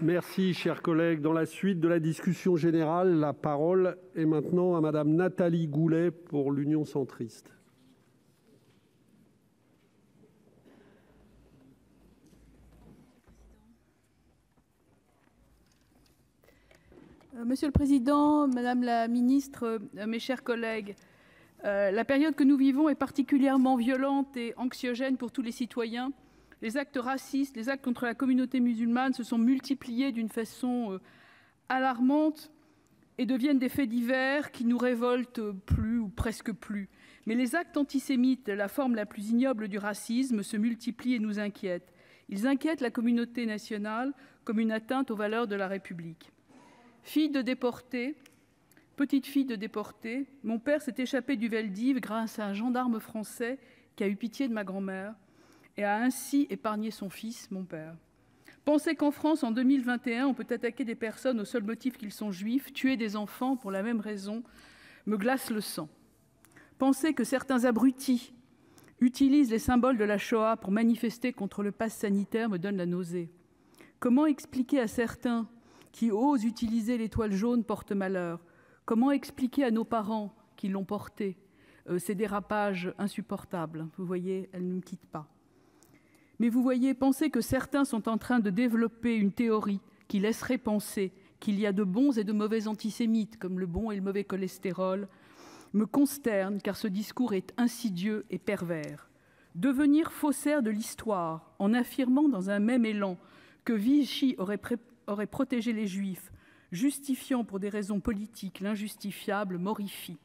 Merci, chers collègues. Dans la suite de la discussion générale, la parole est maintenant à Madame Nathalie Goulet pour l'Union centriste. Monsieur le Président, Madame la Ministre, mes chers collègues, la période que nous vivons est particulièrement violente et anxiogène pour tous les citoyens. Les actes racistes, les actes contre la communauté musulmane se sont multipliés d'une façon alarmante et deviennent des faits divers qui nous révoltent plus ou presque plus. Mais les actes antisémites, la forme la plus ignoble du racisme, se multiplient et nous inquiètent. Ils inquiètent la communauté nationale comme une atteinte aux valeurs de la République. Fille de déportés, petite fille de déportés, mon père s'est échappé du Veldiv grâce à un gendarme français qui a eu pitié de ma grand-mère et a ainsi épargné son fils, mon père. Penser qu'en France, en 2021, on peut attaquer des personnes au seul motif qu'ils sont juifs, tuer des enfants pour la même raison, me glace le sang. Penser que certains abrutis utilisent les symboles de la Shoah pour manifester contre le pass sanitaire me donne la nausée. Comment expliquer à certains qui osent utiliser l'étoile jaune porte malheur? Comment expliquer à nos parents qui l'ont porté ces dérapages insupportables? Vous voyez, elle ne me quitte pas. Mais vous voyez, penser que certains sont en train de développer une théorie qui laisserait penser qu'il y a de bons et de mauvais antisémites, comme le bon et le mauvais cholestérol, me consterne car ce discours est insidieux et pervers. Devenir faussaire de l'histoire en affirmant dans un même élan que Vichy aurait protégé les Juifs, justifiant pour des raisons politiques l'injustifiable, m'horrifie.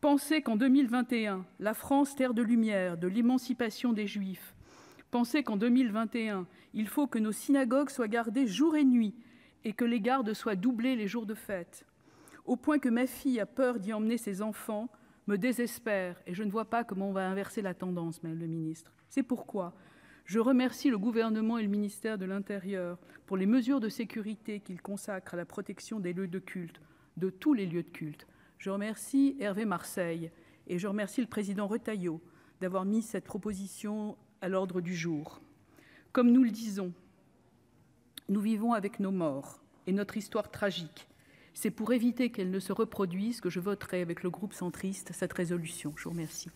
Penser qu'en 2021, la France, terre de lumière, de l'émancipation des Juifs, penser qu'en 2021, il faut que nos synagogues soient gardées jour et nuit et que les gardes soient doublés les jours de fête, au point que ma fille a peur d'y emmener ses enfants, me désespère et je ne vois pas comment on va inverser la tendance, Madame le ministre. C'est pourquoi je remercie le gouvernement et le ministère de l'Intérieur pour les mesures de sécurité qu'ils consacrent à la protection des lieux de culte, de tous les lieux de culte. Je remercie Hervé Marseille et je remercie le président Retailleau d'avoir mis cette proposition à l'ordre du jour. Comme nous le disons, nous vivons avec nos morts et notre histoire tragique. C'est pour éviter qu'elle ne se reproduise que je voterai avec le groupe centriste cette résolution. Je vous remercie.